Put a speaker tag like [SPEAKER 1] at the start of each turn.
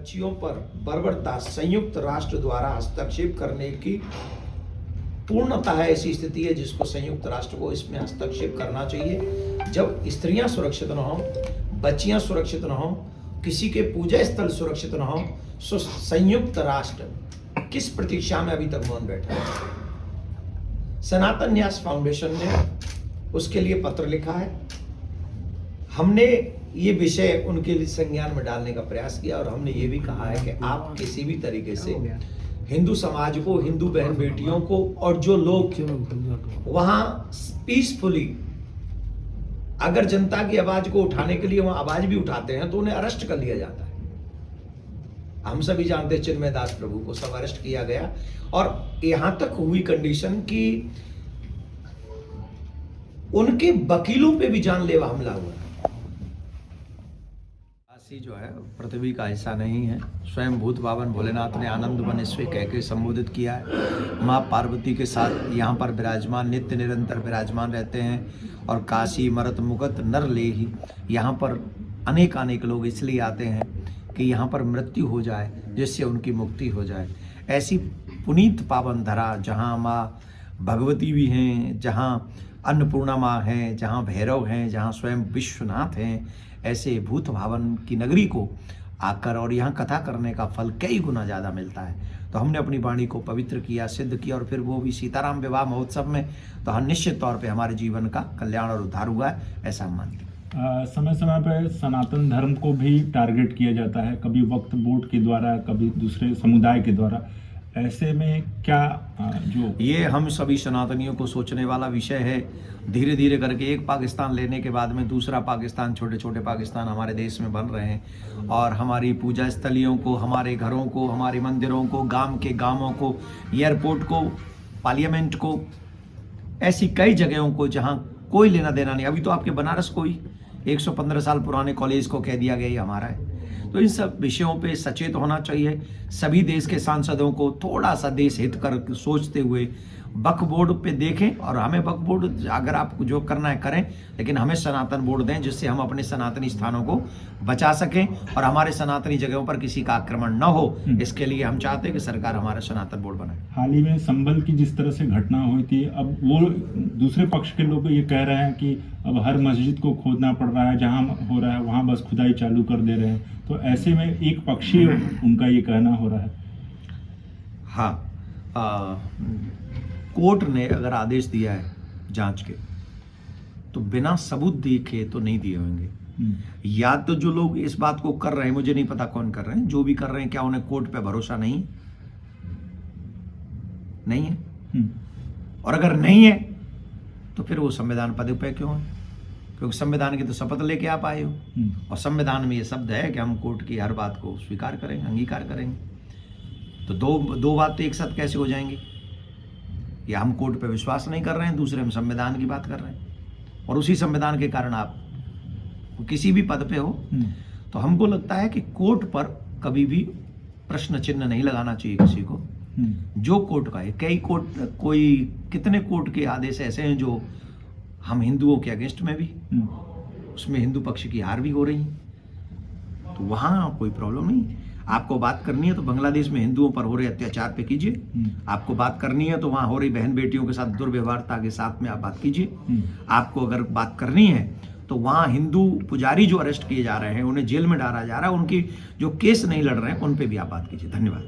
[SPEAKER 1] बच्चियों पर बर्बरता संयुक्त राष्ट्र द्वारा हस्तक्षेप करने की पूर्णतः ऐसी स्थिति है जिसको संयुक्त राष्ट्र को इसमें हस्तक्षेप करना चाहिए। जब स्त्रियां सुरक्षित न हो, बच्चियां सुरक्षित न हो, किसी के पूजा स्थल सुरक्षित न हो, सो संयुक्त राष्ट्र किस प्रतीक्षा में अभी तक मौन बैठा है? सनातन न्यास फाउंडेशन ने उसके लिए पत्र लिखा है। हमने ये विषय उनके लिए संज्ञान में डालने का प्रयास किया और हमने ये भी कहा है कि आप किसी भी तरीके से हिंदू समाज को, हिंदू बहन बेटियों को और जो लोग वहां पीसफुली अगर जनता की आवाज को उठाने के लिए वहां आवाज भी उठाते हैं तो उन्हें अरेस्ट कर लिया जाता है। हम सभी जानते हैं चिन्मय दास प्रभु को सब अरेस्ट किया गया और यहां तक हुई कंडीशन कि उनके वकीलों पे भी जानलेवा हमला हुआ। जो है पृथ्वी का हिस्सा नहीं है। स्वयं भूत बावन भोलेनाथ ने आनंद वन स्वे कह के संबोधित किया है। माँ पार्वती के साथ यहाँ पर विराजमान, नित्य निरंतर विराजमान रहते हैं और काशी मरत मुगत नर ले ही यहाँ पर अनेक लोग इसलिए आते हैं कि यहाँ पर मृत्यु हो जाए जिससे उनकी मुक्ति हो जाए। ऐसी पुनीत पावन धरा जहाँ माँ भगवती भी हैं, जहाँ अन्नपूर्णा माँ हैं, जहाँ भैरव हैं, जहाँ स्वयं विश्वनाथ हैं, ऐसे भूत भावन की नगरी को आकर और यहाँ कथा करने का फल कई गुना ज़्यादा मिलता है। तो हमने अपनी वाणी को पवित्र किया, सिद्ध किया और फिर वो भी सीताराम विवाह महोत्सव में, तो हम निश्चित तौर पे हमारे जीवन का कल्याण और उद्धार हुआ है, ऐसा हम मानते हैं।
[SPEAKER 2] समय समय पर सनातन धर्म को भी टारगेट किया जाता है, कभी वक्फ बोर्ड के द्वारा, कभी दूसरे समुदाय के द्वारा। ऐसे में क्या जो
[SPEAKER 1] ये हम सभी सनातनियों को सोचने वाला विषय है। धीरे धीरे करके एक पाकिस्तान लेने के बाद में दूसरा पाकिस्तान, छोटे छोटे पाकिस्तान हमारे देश में बन रहे हैं और हमारी पूजा स्थलियों को, हमारे घरों को, हमारे मंदिरों को, गांव के गांवों को, एयरपोर्ट को, पार्लियामेंट को, ऐसी कई जगहों को जहां कोई लेना देना नहीं। अभी तो आपके बनारस को ही 115 साल पुराने कॉलेज को कह दिया गया ये हमारा है। तो इन सब विषयों पे सचेत होना चाहिए। सभी देश के सांसदों को थोड़ा सा देश हित कर सोचते हुए वक्फ बोर्ड पे देखें और हमें वक्फ बोर्ड अगर आपको जो करना है करें, लेकिन हमें सनातन बोर्ड दें जिससे हम अपने सनातनी स्थानों को बचा सकें और हमारे सनातनी जगहों पर किसी का आक्रमण न हो। इसके लिए हम चाहते हैं कि सरकार हमारा सनातन बोर्ड बनाए।
[SPEAKER 2] हाल ही में संभल की जिस तरह से घटना हुई थी, अब वो दूसरे पक्ष के लोग ये कह रहे हैं कि अब हर मस्जिद को खोदना पड़ रहा है, जहाँ हो रहा है वहाँ बस खुदाई चालू कर दे रहे हैं। तो ऐसे में एक पक्षीय उनका ये कहना हो रहा है।
[SPEAKER 1] हाँ, कोर्ट ने अगर आदेश दिया है जांच के तो बिना सबूत देखे तो नहीं दिए होंगे। या तो जो लोग इस बात को कर रहे हैं, मुझे नहीं पता कौन कर रहे हैं, जो भी कर रहे हैं, क्या उन्हें कोर्ट पे भरोसा नहीं है? और अगर नहीं है तो फिर वो संविधान पद पे क्यों है? क्योंकि संविधान की तो शपथ लेके आप आए हो और संविधान में ये शब्द है कि हम कोर्ट की हर बात को स्वीकार करेंगे, अंगीकार करेंगे। तो दो बात तो एक साथ कैसे हो जाएंगी? या हम कोर्ट पे विश्वास नहीं कर रहे हैं, दूसरे हम संविधान की बात कर रहे हैं और उसी संविधान के कारण आप किसी भी पद पे हो। तो हमको लगता है कि कोर्ट पर कभी भी प्रश्न चिन्ह नहीं लगाना चाहिए किसी को। जो कोर्ट का है, कितने कोर्ट के आदेश ऐसे हैं जो हम हिंदुओं के अगेंस्ट में भी, उसमें हिंदू पक्ष की हार भी हो रही है, तो वहां कोई प्रॉब्लम नहीं। आपको बात करनी है तो बांग्लादेश में हिंदुओं पर हो रहे अत्याचार पे कीजिए। आपको बात करनी है तो वहां हो रही बहन बेटियों के साथ दुर्व्यवहारता के साथ में आप बात कीजिए। आपको अगर बात करनी है तो वहां हिंदू पुजारी जो अरेस्ट किए जा रहे हैं, उन्हें जेल में डाला जा रहा है, उनकी जो केस नहीं लड़ रहे हैं उन पे भी आप बात कीजिए। धन्यवाद।